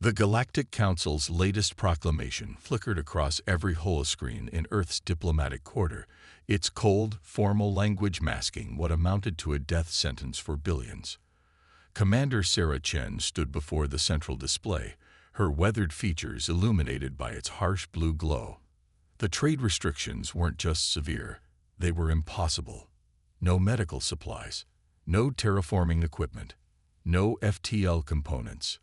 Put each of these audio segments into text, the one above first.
The Galactic Council's latest proclamation flickered across every holoscreen in Earth's diplomatic quarter, its cold, formal language masking what amounted to a death sentence for billions. Commander Sarah Chen stood before the central display, her weathered features illuminated by its harsh blue glow. The trade restrictions weren't just severe, they were impossible. No medical supplies, no terraforming equipment, no FTL components.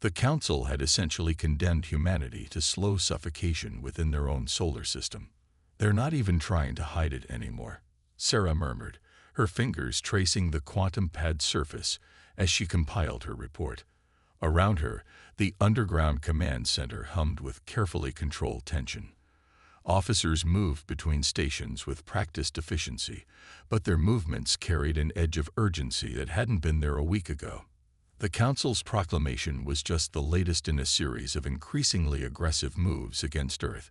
The Council had essentially condemned humanity to slow suffocation within their own solar system. "They're not even trying to hide it anymore," Sarah murmured, her fingers tracing the quantum pad surface as she compiled her report. Around her, the underground command center hummed with carefully controlled tension. Officers moved between stations with practiced efficiency, but their movements carried an edge of urgency that hadn't been there a week ago. The Council's proclamation was just the latest in a series of increasingly aggressive moves against Earth.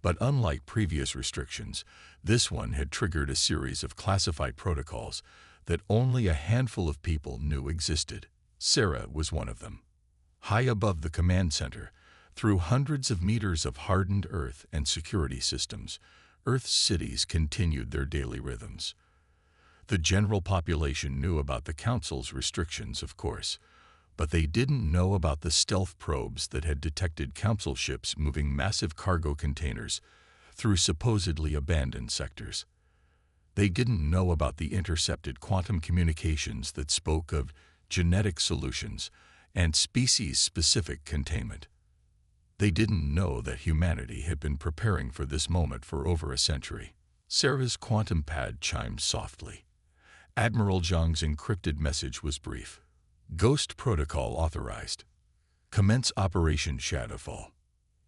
But unlike previous restrictions, this one had triggered a series of classified protocols that only a handful of people knew existed. Sarah was one of them. High above the command center, through hundreds of meters of hardened Earth and security systems, Earth's cities continued their daily rhythms. The general population knew about the Council's restrictions, of course, but they didn't know about the stealth probes that had detected Council ships moving massive cargo containers through supposedly abandoned sectors. They didn't know about the intercepted quantum communications that spoke of genetic solutions and species-specific containment. They didn't know that humanity had been preparing for this moment for over a century. Sarah's quantum pad chimed softly. Admiral Zhang's encrypted message was brief. "Ghost protocol authorized. Commence Operation Shadowfall."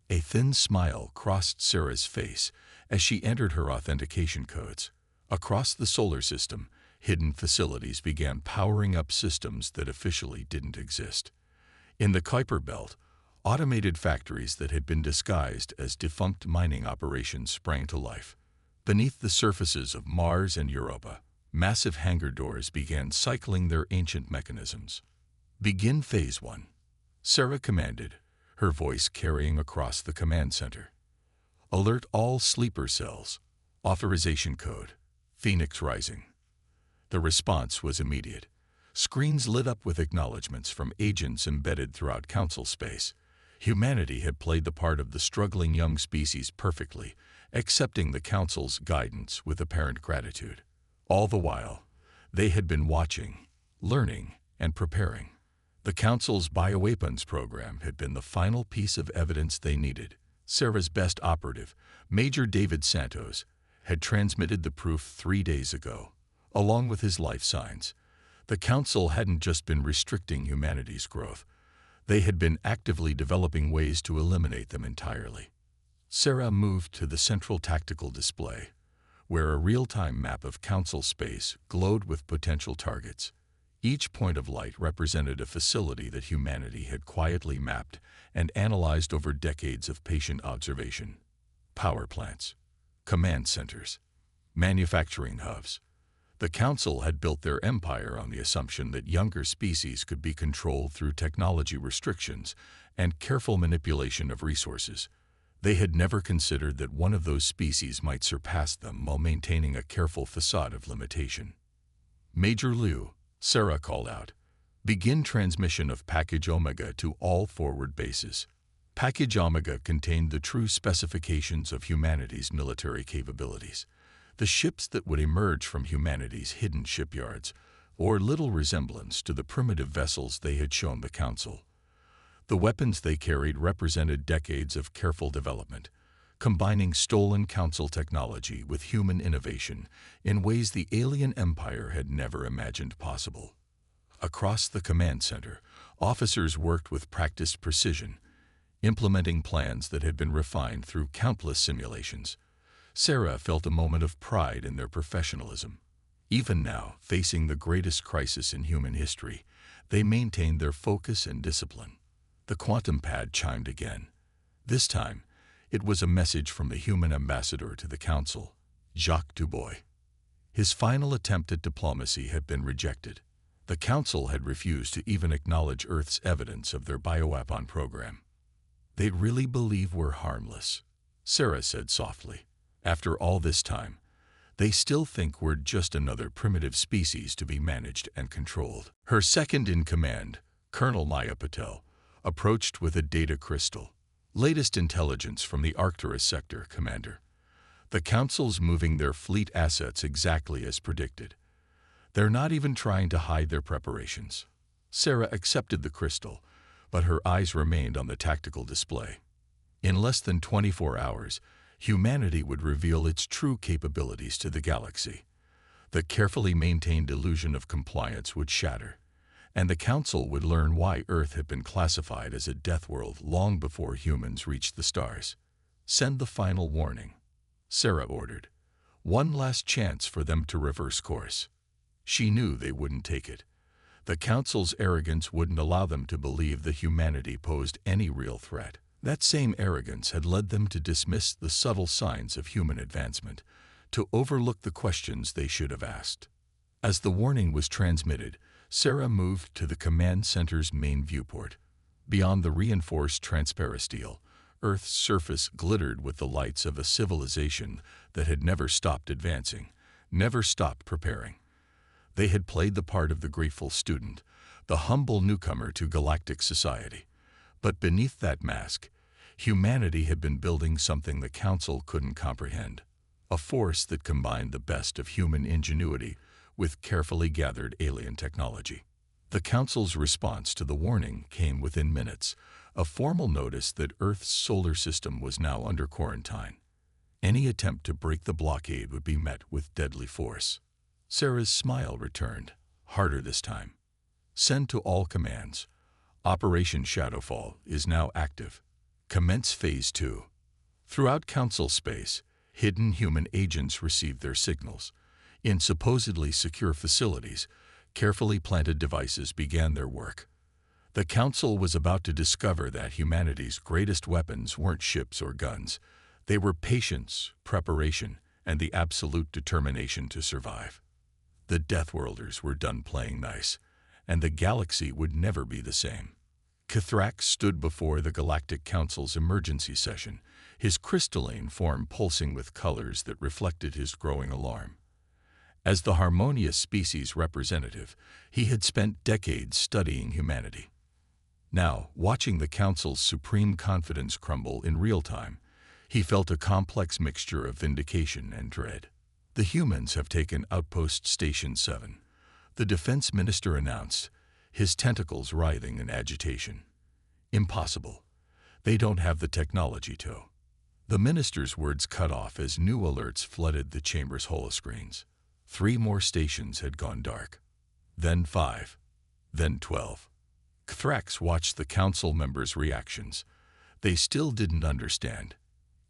A thin smile crossed Sarah's face as she entered her authentication codes. Across the solar system, hidden facilities began powering up systems that officially didn't exist. In the Kuiper Belt, automated factories that had been disguised as defunct mining operations sprang to life. Beneath the surfaces of Mars and Europa, massive hangar doors began cycling their ancient mechanisms. "Begin Phase 1, Sarah commanded, her voice carrying across the command center. "Alert all sleeper cells. Authorization code, Phoenix Rising." The response was immediate. Screens lit up with acknowledgments from agents embedded throughout Council space. Humanity had played the part of the struggling young species perfectly, accepting the Council's guidance with apparent gratitude. All the while, they had been watching, learning, and preparing. The Council's bioweapons program had been the final piece of evidence they needed. Sarah's best operative, Major David Santos, had transmitted the proof 3 days ago, along with his life signs. The Council hadn't just been restricting humanity's growth. They had been actively developing ways to eliminate them entirely. Sarah moved to the central tactical display, where a real-time map of Council space glowed with potential targets. Each point of light represented a facility that humanity had quietly mapped and analyzed over decades of patient observation. Power plants, command centers, manufacturing hubs. The Council had built their empire on the assumption that younger species could be controlled through technology restrictions and careful manipulation of resources. They had never considered that one of those species might surpass them while maintaining a careful facade of limitation. "Major Liu," Sarah called out, "begin transmission of Package Omega to all forward bases." Package Omega contained the true specifications of humanity's military capabilities. The ships that would emerge from humanity's hidden shipyards bore little resemblance to the primitive vessels they had shown the Council. The weapons they carried represented decades of careful development, combining stolen Council technology with human innovation in ways the alien empire had never imagined possible. Across the command center, officers worked with practiced precision, implementing plans that had been refined through countless simulations. Sarah felt a moment of pride in their professionalism. Even now, facing the greatest crisis in human history, they maintained their focus and discipline. The quantum pad chimed again. This time, it was a message from the human ambassador to the Council, Jacques Dubois. His final attempt at diplomacy had been rejected. The Council had refused to even acknowledge Earth's evidence of their bioweapon program. "They really believe we're harmless," Sarah said softly. "After all this time, they still think we're just another primitive species to be managed and controlled." Her second-in-command, Colonel Maya Patel, approached with a data crystal. "Latest intelligence from the Arcturus sector, Commander. The Council's moving their fleet assets exactly as predicted. They're not even trying to hide their preparations." Sarah accepted the crystal, but her eyes remained on the tactical display. In less than 24 hours, humanity would reveal its true capabilities to the galaxy. The carefully maintained illusion of compliance would shatter, and the Council would learn why Earth had been classified as a death world long before humans reached the stars. "Send the final warning," Sarah ordered. "One last chance for them to reverse course." She knew they wouldn't take it. The Council's arrogance wouldn't allow them to believe that humanity posed any real threat. That same arrogance had led them to dismiss the subtle signs of human advancement, to overlook the questions they should have asked. As the warning was transmitted, Sarah moved to the command center's main viewport. Beyond the reinforced transparasteel, Earth's surface glittered with the lights of a civilization that had never stopped advancing, never stopped preparing. They had played the part of the grateful student, the humble newcomer to galactic society. But beneath that mask, humanity had been building something the Council couldn't comprehend, a force that combined the best of human ingenuity with carefully gathered alien technology. The Council's response to the warning came within minutes, a formal notice that Earth's solar system was now under quarantine. Any attempt to break the blockade would be met with deadly force. Sarah's smile returned, harder this time. "Send to all commands. Operation Shadowfall is now active. Commence Phase 2. Throughout Council space, hidden human agents received their signals. In supposedly secure facilities, carefully planted devices began their work. The Council was about to discover that humanity's greatest weapons weren't ships or guns. They were patience, preparation, and the absolute determination to survive. The Deathworlders were done playing nice, and the galaxy would never be the same." Kithrax stood before the Galactic Council's emergency session, his crystalline form pulsing with colors that reflected his growing alarm. As the harmonious species representative, he had spent decades studying humanity. Now, watching the Council's supreme confidence crumble in real time, he felt a complex mixture of vindication and dread. "The humans have taken Outpost Station 7, the Defense Minister announced, his tentacles writhing in agitation. "Impossible. They don't have the technology to." The minister's words cut off as new alerts flooded the chamber's holoscreens. 3 more stations had gone dark. Then 5. Then 12. Kithrax watched the Council members' reactions. They still didn't understand.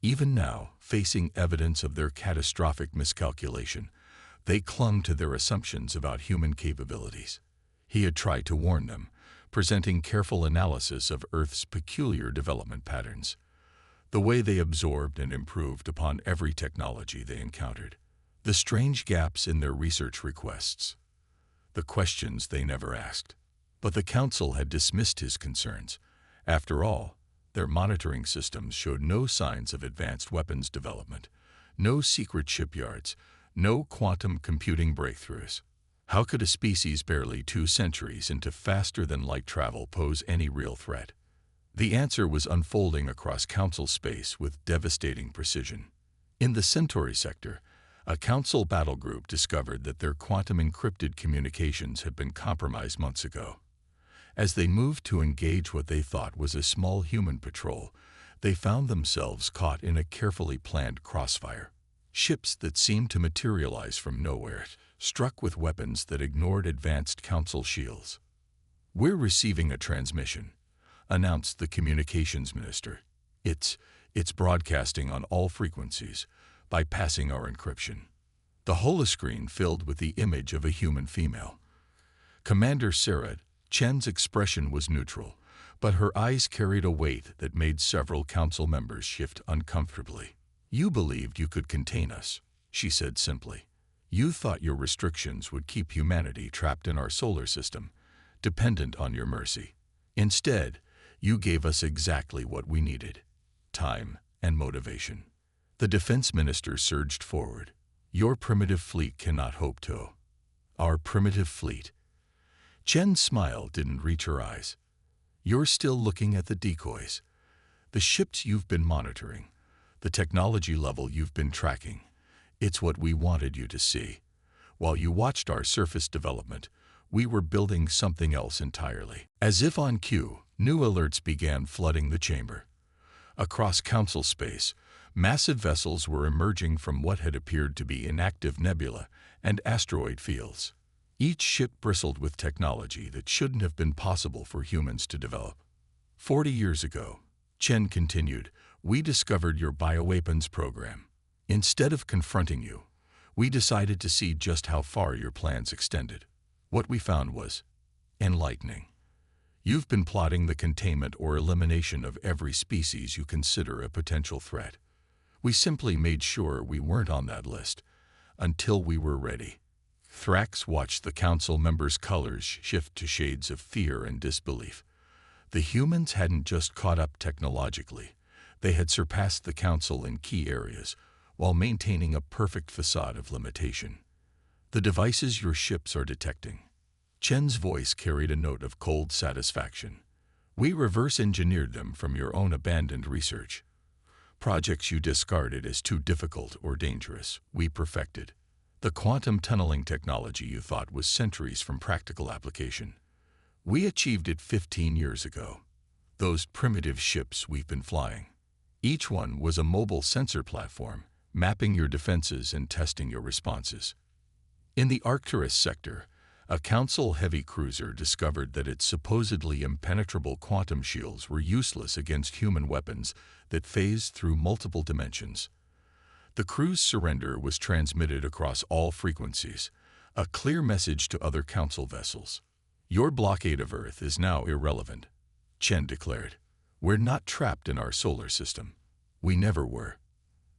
Even now, facing evidence of their catastrophic miscalculation, they clung to their assumptions about human capabilities. He had tried to warn them, presenting careful analysis of Earth's peculiar development patterns, the way they absorbed and improved upon every technology they encountered, the strange gaps in their research requests, the questions they never asked. But the Council had dismissed his concerns. After all, their monitoring systems showed no signs of advanced weapons development, no secret shipyards, no quantum computing breakthroughs. How could a species barely 2 centuries into faster-than-light travel pose any real threat? The answer was unfolding across Council space with devastating precision. In the Centauri sector, a Council battle group discovered that their quantum-encrypted communications had been compromised months ago. As they moved to engage what they thought was a small human patrol, they found themselves caught in a carefully planned crossfire. Ships that seemed to materialize from nowhere, struck with weapons that ignored advanced Council shields. "We're receiving a transmission," announced the communications minister. It's broadcasting on all frequencies, bypassing our encryption." The holoscreen filled with the image of a human female. Commander Sarah Chen's expression was neutral, but her eyes carried a weight that made several Council members shift uncomfortably. "You believed you could contain us," she said simply. You thought your restrictions would keep humanity trapped in our solar system, dependent on your mercy. Instead, you gave us exactly what we needed: time and motivation. The defense minister surged forward. Your primitive fleet cannot hope to. Our primitive fleet. Chen's smile didn't reach her eyes. You're still looking at the decoys, the ships you've been monitoring, the technology level you've been tracking. It's what we wanted you to see. While you watched our surface development, we were building something else entirely. As if on cue, new alerts began flooding the chamber. Across council space, massive vessels were emerging from what had appeared to be inactive nebula and asteroid fields. Each ship bristled with technology that shouldn't have been possible for humans to develop. 40 years ago, Chen continued, we discovered your bioweapons program. Instead of confronting you, we decided to see just how far your plans extended. What we found was enlightening. You've been plotting the containment or elimination of every species you consider a potential threat. We simply made sure we weren't on that list until we were ready. Thrax watched the council members' colors shift to shades of fear and disbelief. The humans hadn't just caught up technologically. They had surpassed the council in key areas, while maintaining a perfect facade of limitation. The devices your ships are detecting. Chen's voice carried a note of cold satisfaction. We reverse-engineered them from your own abandoned research. Projects you discarded as too difficult or dangerous, we perfected. The quantum tunneling technology you thought was centuries from practical application. We achieved it 15 years ago. Those primitive ships we've been flying. Each one was a mobile sensor platform, mapping your defenses and testing your responses. In the Arcturus sector, a Council heavy cruiser discovered that its supposedly impenetrable quantum shields were useless against human weapons that phased through multiple dimensions. The crew's surrender was transmitted across all frequencies, a clear message to other Council vessels. Your blockade of Earth is now irrelevant, Chen declared. We're not trapped in our solar system. We never were.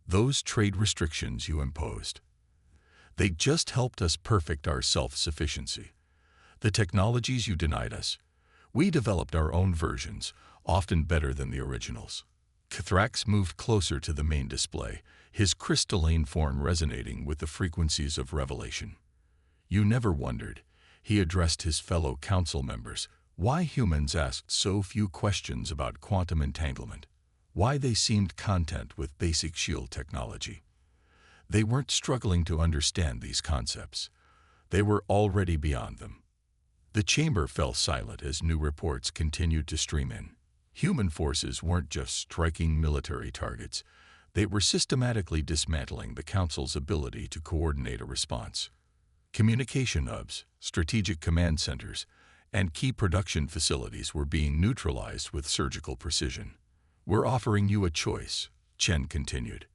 Those trade restrictions you imposed, they just helped us perfect our self-sufficiency. The technologies you denied us, we developed our own versions, often better than the originals. Thrax moved closer to the main display, his crystalline form resonating with the frequencies of revelation. You never wondered, he addressed his fellow council members, why humans asked so few questions about quantum entanglement, why they seemed content with basic shield technology. They weren't struggling to understand these concepts. They were already beyond them. The chamber fell silent as new reports continued to stream in. Human forces weren't just striking military targets. They were systematically dismantling the Council's ability to coordinate a response. Communication hubs, strategic command centers, and key production facilities were being neutralized with surgical precision. We're offering you a choice, Chen continued.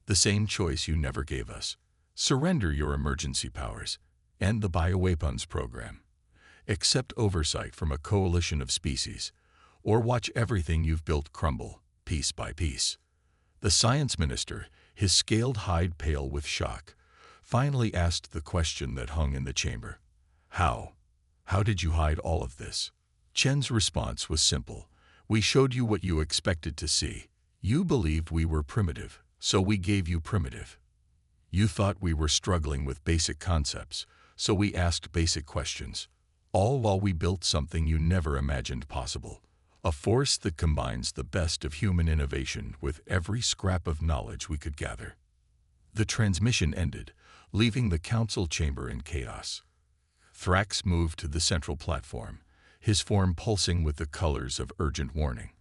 The same choice you never gave us. Surrender your emergency powers, end the bioweapons program, accept oversight from a coalition of species, or watch everything you've built crumble, piece by piece. The science minister, his scaled hide pale with shock, finally asked the question that hung in the chamber. How? How did you hide all of this? Chen's response was simple. We showed you what you expected to see. You believed we were primitive, so we gave you primitive. You thought we were struggling with basic concepts, so we asked basic questions, all while we built something you never imagined possible. A force that combines the best of human innovation with every scrap of knowledge we could gather. The transmission ended, leaving the council chamber in chaos. Thrax moved to the central platform, his form pulsing with the colors of urgent warning.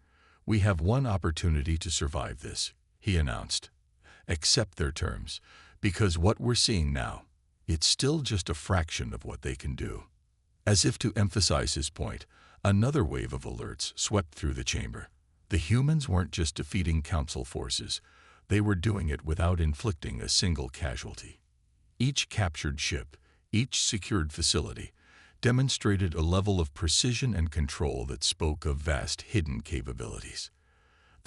We have one opportunity to survive this, he announced. Accept their terms, because what we're seeing now, it's still just a fraction of what they can do. As if to emphasize his point, another wave of alerts swept through the chamber. The humans weren't just defeating Council forces, they were doing it without inflicting a single casualty. Each captured ship, each secured facility, demonstrated a level of precision and control that spoke of vast hidden capabilities.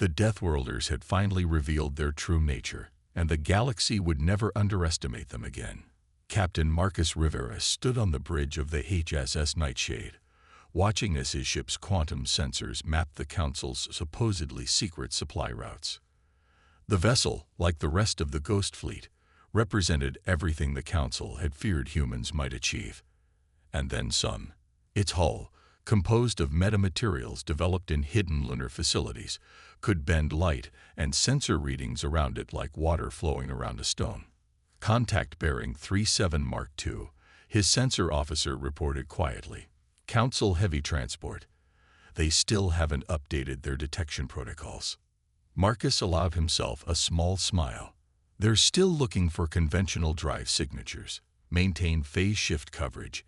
The Deathworlders had finally revealed their true nature, and the galaxy would never underestimate them again. Captain Marcus Rivera stood on the bridge of the HSS Nightshade, watching as his ship's quantum sensors mapped the Council's supposedly secret supply routes. The vessel, like the rest of the Ghost Fleet, represented everything the Council had feared humans might achieve. And then some. Its hull, composed of metamaterials developed in hidden lunar facilities, could bend light and sensor readings around it like water flowing around a stone. Contact bearing 37 Mark II, his sensor officer reported quietly. Council heavy transport. They still haven't updated their detection protocols. Marcus allowed himself a small smile. They're still looking for conventional drive signatures, maintain phase shift coverage,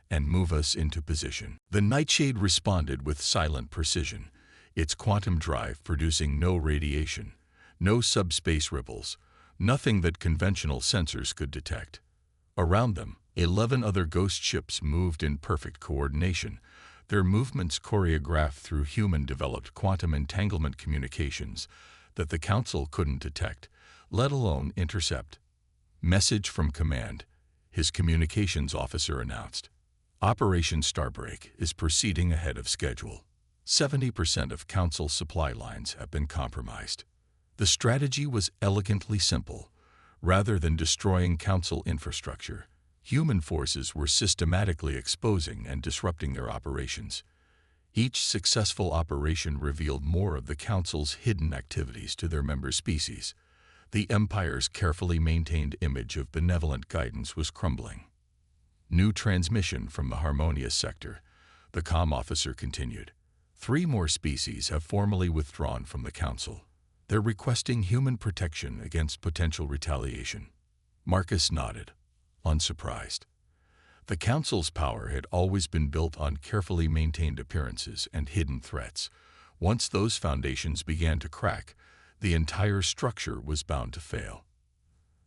and move us into position. The Nightshade responded with silent precision, its quantum drive producing no radiation, no subspace ripples, nothing that conventional sensors could detect. Around them, 11 other ghost ships moved in perfect coordination, their movements choreographed through human-developed quantum entanglement communications that the Council couldn't detect, let alone intercept. Message from Command, his communications officer announced. Operation Starbreak is proceeding ahead of schedule. 70% of Council supply lines have been compromised. The strategy was elegantly simple. Rather than destroying Council infrastructure, human forces were systematically exposing and disrupting their operations. Each successful operation revealed more of the Council's hidden activities to their member species. The Empire's carefully maintained image of benevolent guidance was crumbling. New transmission from the Harmonious sector, the comm officer continued. 3 more species have formally withdrawn from the Council. They're requesting human protection against potential retaliation. Marcus nodded, unsurprised. The Council's power had always been built on carefully maintained appearances and hidden threats. Once those foundations began to crack, the entire structure was bound to fail.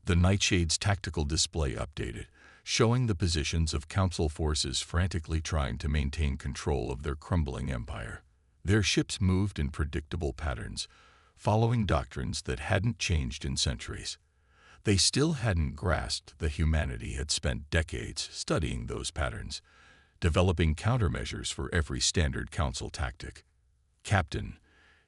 The Nightshade's tactical display updated, showing the positions of Council forces frantically trying to maintain control of their crumbling empire. Their ships moved in predictable patterns, following doctrines that hadn't changed in centuries. They still hadn't grasped that humanity had spent decades studying those patterns, developing countermeasures for every standard Council tactic. Captain,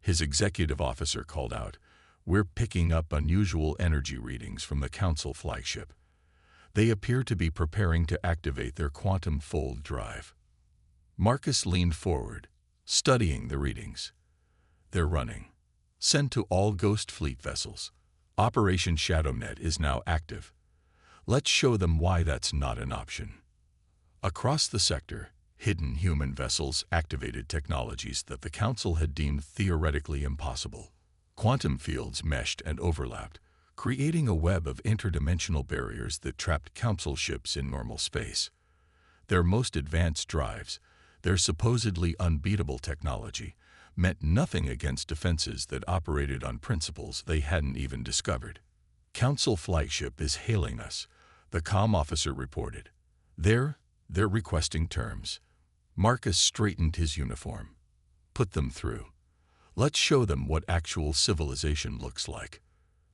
his executive officer called out, "We're picking up unusual energy readings from the Council flagship. They appear to be preparing to activate their quantum fold drive." Marcus leaned forward, studying the readings. "They're running. Sent to all Ghost Fleet vessels. Operation ShadowNet is now active. Let's show them why that's not an option." Across the sector, hidden human vessels activated technologies that the Council had deemed theoretically impossible. Quantum fields meshed and overlapped, creating a web of interdimensional barriers that trapped Council ships in normal space. Their most advanced drives, their supposedly unbeatable technology, meant nothing against defenses that operated on principles they hadn't even discovered. "Council flagship is hailing us," the comm officer reported. They're requesting terms." Marcus straightened his uniform. "Put them through. Let's show them what actual civilization looks like."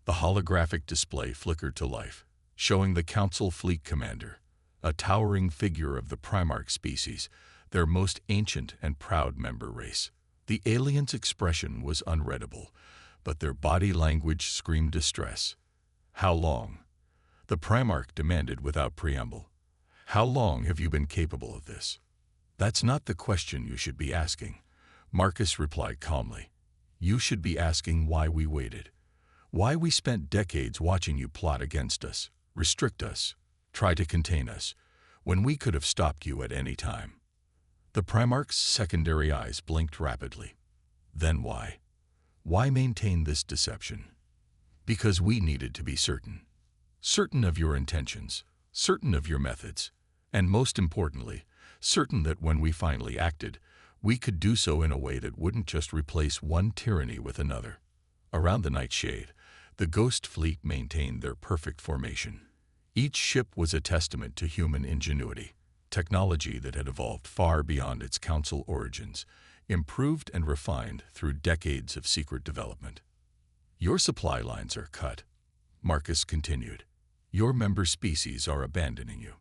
The holographic display flickered to life, showing the Council fleet commander, a towering figure of the Primarch species, their most ancient and proud member race. The alien's expression was unreadable, but their body language screamed distress. "How long?" the Primarch demanded without preamble. "How long have you been capable of this?" "That's not the question you should be asking," Marcus replied calmly. "You should be asking why we waited. Why we spent decades watching you plot against us, restrict us, try to contain us, when we could have stopped you at any time." The Primarch's secondary eyes blinked rapidly. "Then why? Why maintain this deception?" "Because we needed to be certain. Certain of your intentions, certain of your methods, and most importantly, certain that when we finally acted, we could do so in a way that wouldn't just replace one tyranny with another." Around the Nightshade, the Ghost Fleet maintained their perfect formation. Each ship was a testament to human ingenuity, technology that had evolved far beyond its Council origins, improved and refined through decades of secret development. "Your supply lines are cut," Marcus continued. Your member species are abandoning you.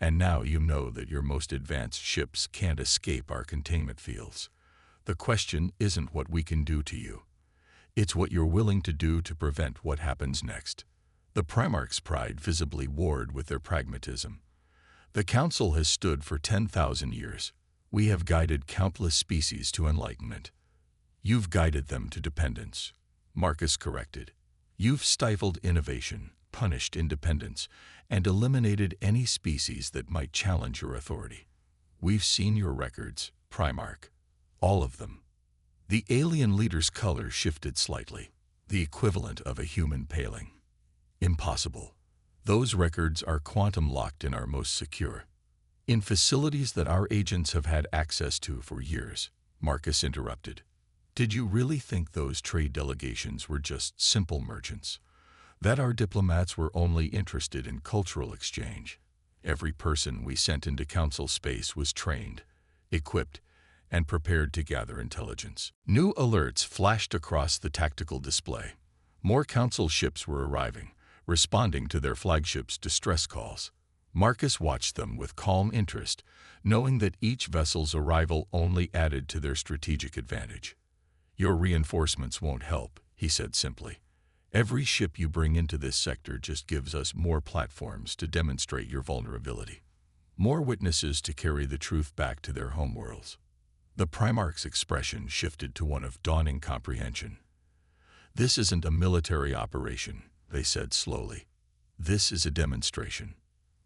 And now you know that your most advanced ships can't escape our containment fields. The question isn't what we can do to you. It's what you're willing to do to prevent what happens next. The Primarch's pride visibly warred with their pragmatism. The Council has stood for 10,000 years. We have guided countless species to enlightenment. You've guided them to dependence, Marcus corrected. You've stifled innovation, punished independence, and eliminated any species that might challenge your authority. We've seen your records, Primarch. All of them. The alien leader's color shifted slightly, the equivalent of a human paling. Impossible. Those records are quantum-locked in our most secure. In facilities that our agents have had access to for years, Marcus interrupted. Did you really think those trade delegations were just simple merchants? That our diplomats were only interested in cultural exchange? Every person we sent into Council space was trained, equipped, and prepared to gather intelligence. New alerts flashed across the tactical display. More Council ships were arriving, responding to their flagship's distress calls. Marcus watched them with calm interest, knowing that each vessel's arrival only added to their strategic advantage. Your reinforcements won't help, he said simply. Every ship you bring into this sector just gives us more platforms to demonstrate your vulnerability. More witnesses to carry the truth back to their homeworlds. The Primarch's expression shifted to one of dawning comprehension. This isn't a military operation, they said slowly. This is a demonstration.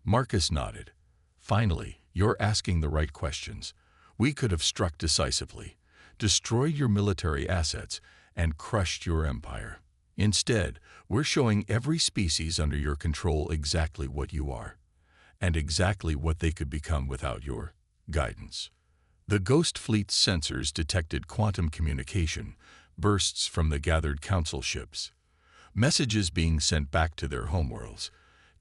Marcus nodded. Finally, you're asking the right questions. We could have struck decisively, destroyed your military assets, and crushed your empire. Instead, we're showing every species under your control exactly what you are, and exactly what they could become without your guidance. The Ghost Fleet's sensors detected quantum communication, bursts from the gathered Council ships, messages being sent back to their homeworlds,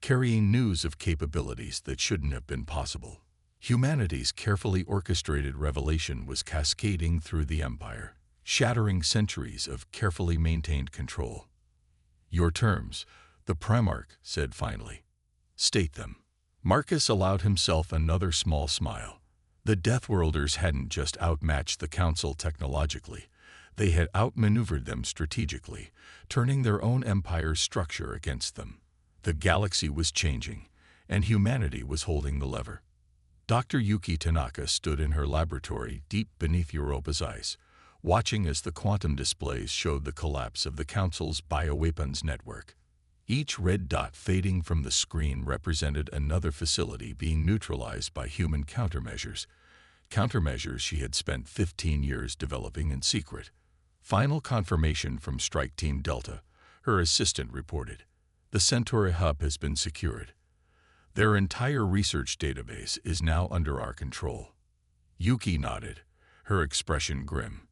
carrying news of capabilities that shouldn't have been possible. Humanity's carefully orchestrated revelation was cascading through the Empire, shattering centuries of carefully maintained control. Your terms, the Primarch said finally. State them. Marcus allowed himself another small smile. The Deathworlders hadn't just outmatched the Council technologically, they had outmaneuvered them strategically, turning their own empire's structure against them. The galaxy was changing, and humanity was holding the lever. Dr. Yuki Tanaka stood in her laboratory deep beneath Europa's ice, watching as the quantum displays showed the collapse of the Council's bioweapons network. Each red dot fading from the screen represented another facility being neutralized by human countermeasures she had spent 15 years developing in secret. Final confirmation from Strike Team Delta, her assistant reported. The Centauri hub has been secured. Their entire research database is now under our control. Yuki nodded, her expression grim.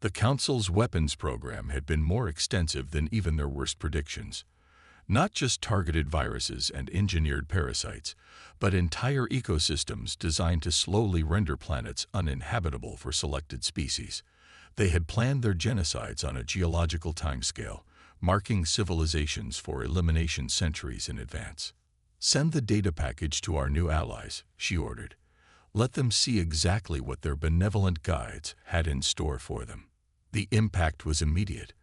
The Council's weapons program had been more extensive than even their worst predictions. Not just targeted viruses and engineered parasites, but entire ecosystems designed to slowly render planets uninhabitable for selected species. They had planned their genocides on a geological timescale, marking civilizations for elimination centuries in advance. Send the data package to our new allies, she ordered. Let them see exactly what their benevolent guides had in store for them. The impact was immediate.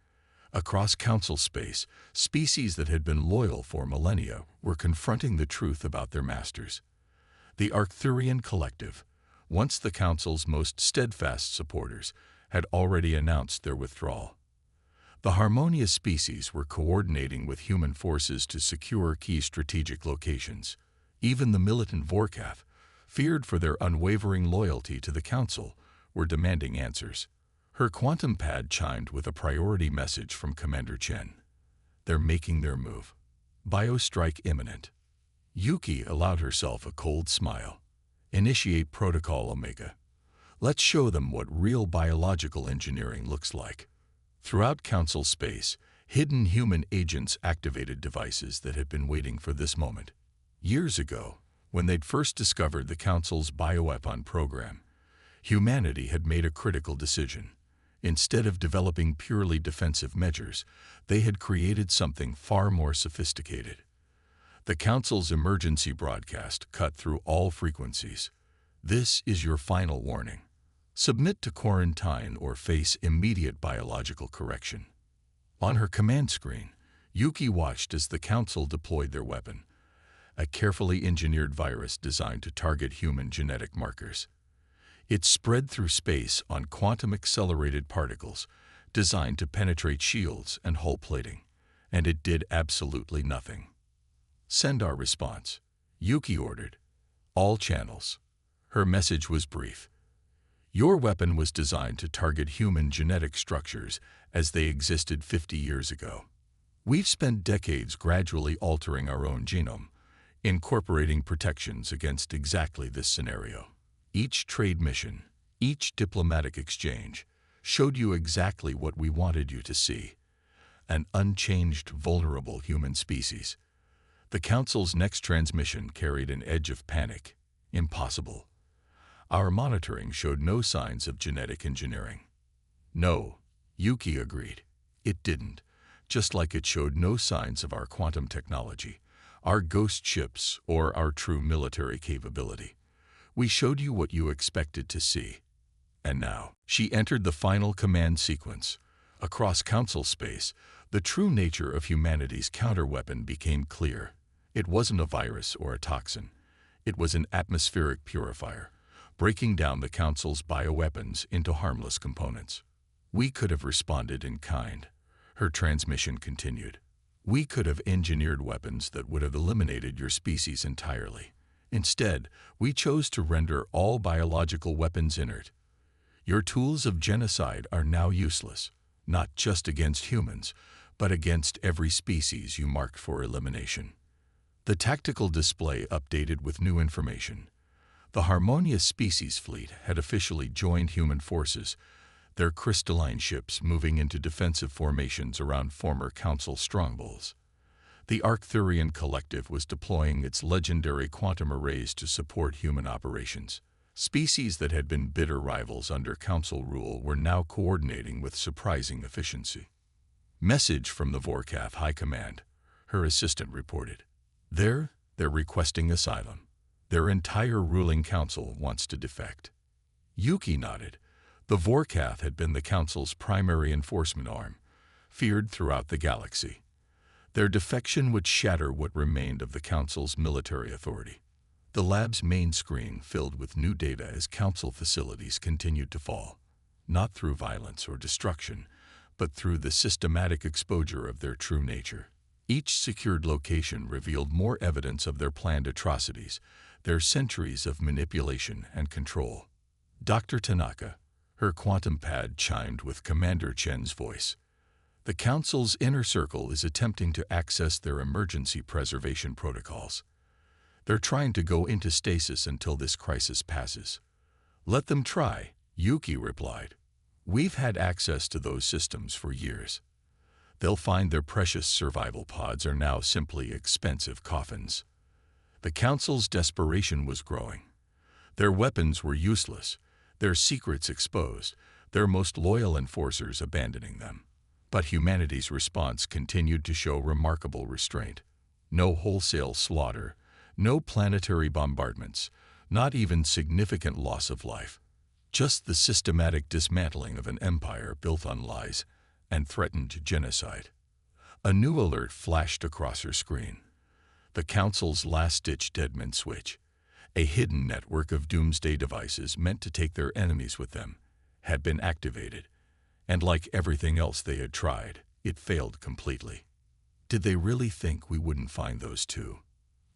Across Council space, species that had been loyal for millennia were confronting the truth about their masters. The Arcturian Collective, once the Council's most steadfast supporters, had already announced their withdrawal. The harmonious species were coordinating with human forces to secure key strategic locations. Even the militant Vorkath, feared for their unwavering loyalty to the Council, were demanding answers. Her quantum pad chimed with a priority message from Commander Chen. They're making their move. Biostrike imminent. Yuki allowed herself a cold smile. Initiate Protocol Omega. Let's show them what real biological engineering looks like. Throughout Council space, hidden human agents activated devices that had been waiting for this moment. Years ago, when they'd first discovered the Council's bioweapon program, humanity had made a critical decision. Instead of developing purely defensive measures, they had created something far more sophisticated. The Council's emergency broadcast cut through all frequencies. This is your final warning. Submit to quarantine or face immediate biological correction. On her command screen, Yuki watched as the Council deployed their weapon, a carefully engineered virus designed to target human genetic markers. It spread through space on quantum-accelerated particles designed to penetrate shields and hull plating, and it did absolutely nothing. Send our response, Yuki ordered. All channels. Her message was brief. Your weapon was designed to target human genetic structures as they existed 50 years ago. We've spent decades gradually altering our own genome, incorporating protections against exactly this scenario. Each trade mission, each diplomatic exchange, showed you exactly what we wanted you to see: an unchanged, vulnerable human species. The Council's next transmission carried an edge of panic. Impossible. Our monitoring showed no signs of genetic engineering. No, Yuki agreed. It didn't, just like it showed no signs of our quantum technology, our ghost ships, or our true military capability. We showed you what you expected to see. And now, she entered the final command sequence. Across Council space, the true nature of humanity's counterweapon became clear. It wasn't a virus or a toxin. It was an atmospheric purifier, breaking down the Council's bioweapons into harmless components. We could have responded in kind. Her transmission continued. We could have engineered weapons that would have eliminated your species entirely. Instead, we chose to render all biological weapons inert. Your tools of genocide are now useless, not just against humans, but against every species you marked for elimination. The tactical display updated with new information. The Harmonious Species Fleet had officially joined human forces, their crystalline ships moving into defensive formations around former Council strongholds. The Arcturian Collective was deploying its legendary quantum arrays to support human operations. Species that had been bitter rivals under Council rule were now coordinating with surprising efficiency. Message from the Vorkath High Command, her assistant reported. They're requesting asylum. Their entire ruling council wants to defect. Yuki nodded. The Vorkath had been the Council's primary enforcement arm, feared throughout the galaxy. Their defection would shatter what remained of the Council's military authority. The lab's main screen filled with new data as Council facilities continued to fall, not through violence or destruction, but through the systematic exposure of their true nature. Each secured location revealed more evidence of their planned atrocities, their centuries of manipulation and control. Dr. Tanaka, her quantum pad chimed with Commander Chen's voice. The Council's inner circle is attempting to access their emergency preservation protocols. They're trying to go into stasis until this crisis passes. Let them try, Yuki replied. We've had access to those systems for years. They'll find their precious survival pods are now simply expensive coffins. The Council's desperation was growing. Their weapons were useless, their secrets exposed, their most loyal enforcers abandoning them. But humanity's response continued to show remarkable restraint. No wholesale slaughter, no planetary bombardments, not even significant loss of life. Just the systematic dismantling of an empire built on lies and threatened genocide. A new alert flashed across her screen. The Council's last-ditch deadman switch, a hidden network of doomsday devices meant to take their enemies with them, had been activated, and like everything else they had tried, it failed completely. Did they really think we wouldn't find those too?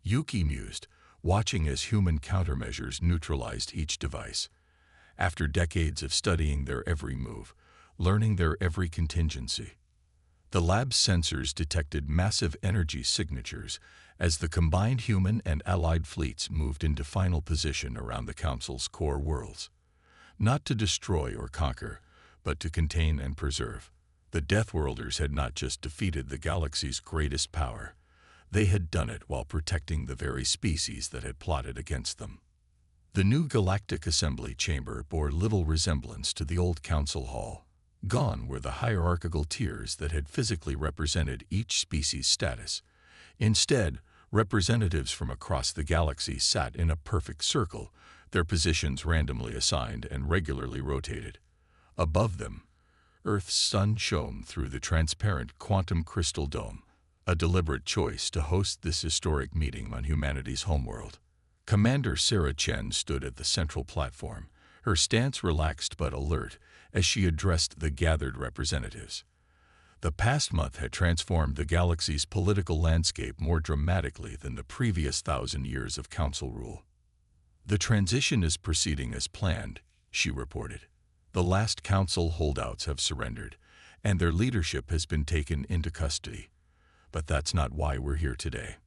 Yuki mused, watching as human countermeasures neutralized each device. After decades of studying their every move, learning their every contingency, the lab's sensors detected massive energy signatures as the combined human and allied fleets moved into final position around the Council's core worlds. Not to destroy or conquer, but to contain and preserve. The Deathworlders had not just defeated the galaxy's greatest power, they had done it while protecting the very species that had plotted against them. The new Galactic Assembly Chamber bore little resemblance to the old Council Hall. Gone were the hierarchical tiers that had physically represented each species' status. Instead, Representatives from across the galaxy sat in a perfect circle, their positions randomly assigned and regularly rotated. Above them, Earth's sun shone through the transparent quantum crystal dome, a deliberate choice to host this historic meeting on humanity's homeworld. Commander Sarah Chen stood at the central platform, her stance relaxed but alert as she addressed the gathered representatives. The past month had transformed the galaxy's political landscape more dramatically than the previous 1,000 years of council rule. "The transition is proceeding as planned," she reported. "The last council holdouts have surrendered, and their leadership has been taken into custody. But that's not why we're here today."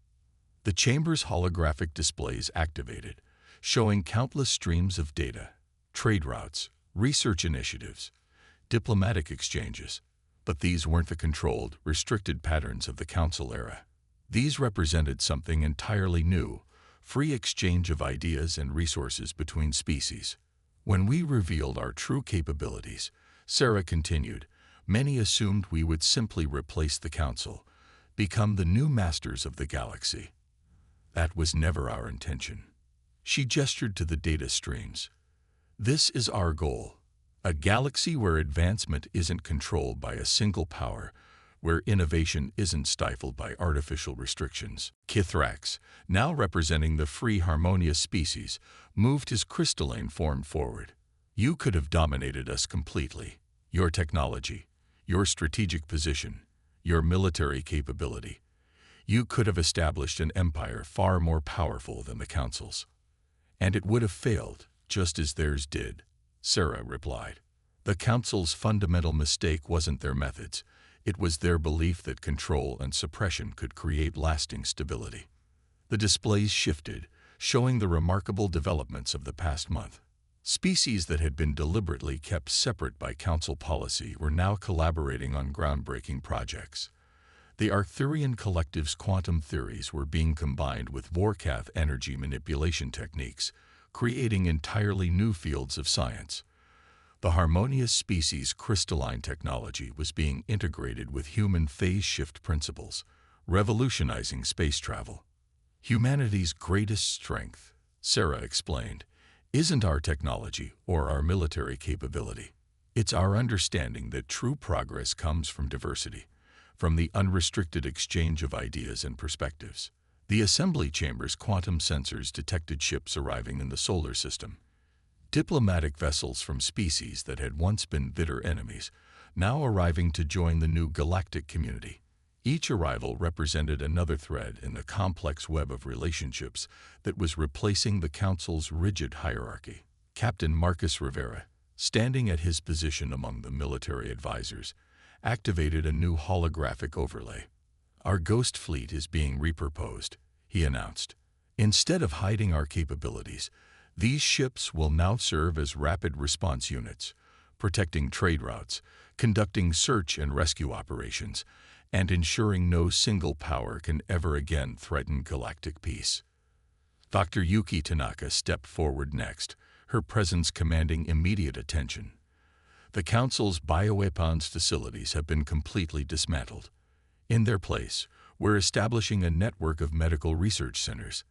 The chamber's holographic displays activated, showing countless streams of data, trade routes, research initiatives, diplomatic exchanges. But these weren't the controlled, restricted patterns of the council era. These represented something entirely new: free exchange of ideas and resources between species. "When we revealed our true capabilities," Sarah continued, "many assumed we would simply replace the council, become the new masters of the galaxy. That was never our intention." She gestured to the data streams. "This is our goal. A galaxy where advancement isn't controlled by a single power, where innovation isn't stifled by artificial restrictions." Kithrax, now representing the free, harmonious species, moved his crystalline form forward. "You could have dominated us completely. Your technology, your strategic position, your military capability. You could have established an empire far more powerful than the Council's. And it would have failed, just as theirs did," Sarah replied. "The Council's fundamental mistake wasn't their methods. It was their belief that control and suppression could create lasting stability." The displays shifted, showing the remarkable developments of the past month. Species that had been deliberately kept separate by Council policy were now collaborating on groundbreaking projects. The Arcturian Collective's quantum theories were being combined with Vorkath energy manipulation techniques, creating entirely new fields of science. The harmonious species' crystalline technology was being integrated with human phase shift principles, revolutionizing space travel. "Humanity's greatest strength," Sarah explained, "isn't our technology or our military capability. It's our understanding that true progress comes from diversity, from the unrestricted exchange of ideas and perspectives." The assembly chamber's quantum sensors detected ships arriving in the solar system. Diplomatic vessels from species that had once been bitter enemies, now arriving to join the new galactic community. Each arrival represented another thread in the complex web of relationships that was replacing the Council's rigid hierarchy. Captain Marcus Rivera, standing at his position among the military advisors, activated a new holographic overlay. "Our ghost fleet is being repurposed," he announced. "Instead of hiding our capabilities, these ships will now serve as rapid response units, protecting trade routes, conducting search and rescue operations, and ensuring no single power can ever again threaten galactic peace." Dr. Yuki Tanaka stepped forward next, her presence commanding immediate attention. "The Council's bioweapons facilities have been completely dismantled. In their place, we're establishing a network of medical research centers.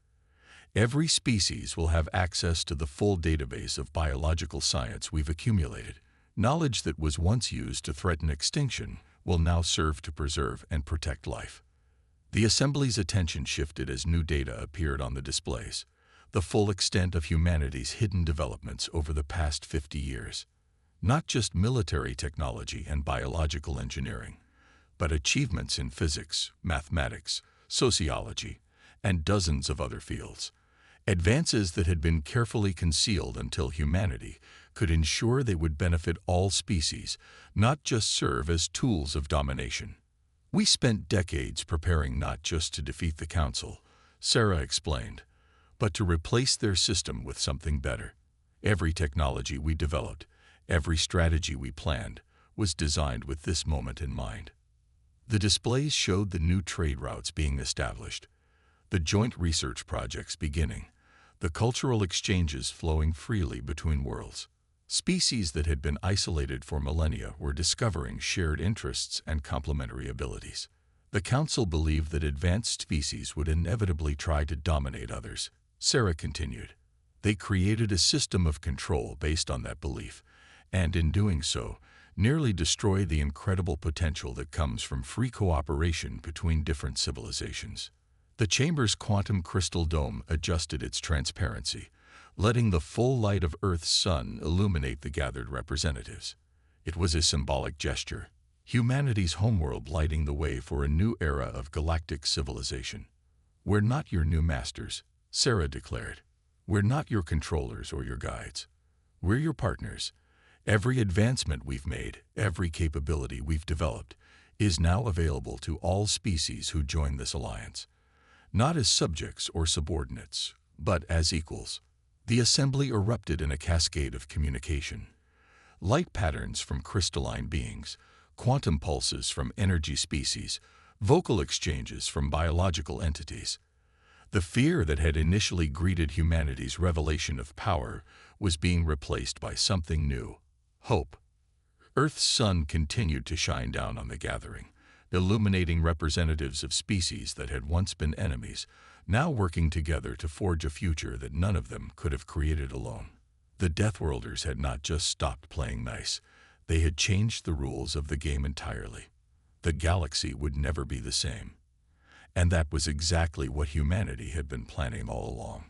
Every species will have access to the full database of biological science we've accumulated. Knowledge that was once used to threaten extinction will now serve to preserve and protect life." The assembly's attention shifted as new data appeared on the displays, the full extent of humanity's hidden developments over the past 50 years. Not just military technology and biological engineering, but achievements in physics, mathematics, sociology, and dozens of other fields. Advances that had been carefully concealed until humanity could ensure they would benefit all species, not just serve as tools of domination. "We spent decades preparing not just to defeat the Council," Sarah explained, "but to replace their system with something better. Every technology we developed, every strategy we planned, was designed with this moment in mind." The displays showed the new trade routes being established, the joint research projects beginning, the cultural exchanges flowing freely between worlds. Species that had been isolated for millennia were discovering shared interests and complementary abilities. The Council believed that advanced species would inevitably try to dominate others. Sarah continued. They created a system of control based on that belief, and in doing so, nearly destroyed the incredible potential that comes from free cooperation between different civilizations. The chamber's quantum crystal dome adjusted its transparency, letting the full light of Earth's sun illuminate the gathered representatives. It was a symbolic gesture, humanity's homeworld lighting the way for a new era of galactic civilization. "We're not your new masters," Sarah declared. "We're not your controllers or your guides. We're your partners. Every advancement we've made, every capability we've developed, is now available to all species who join this alliance. Not as subjects or subordinates, but as equals." The assembly erupted in a cascade of communication. Light patterns from crystalline beings, quantum pulses from energy species, vocal exchanges from biological entities. The fear that had initially greeted humanity's revelation of power was being replaced by something new: hope. Earth's sun continued to shine down on the gathering, illuminating representatives of species that had once been enemies, now working together to forge a future that none of them could have created alone. The Deathworlders had not just stopped playing nice, they had changed the rules of the game entirely. The galaxy would never be the same. And that was exactly what humanity had been planning all along.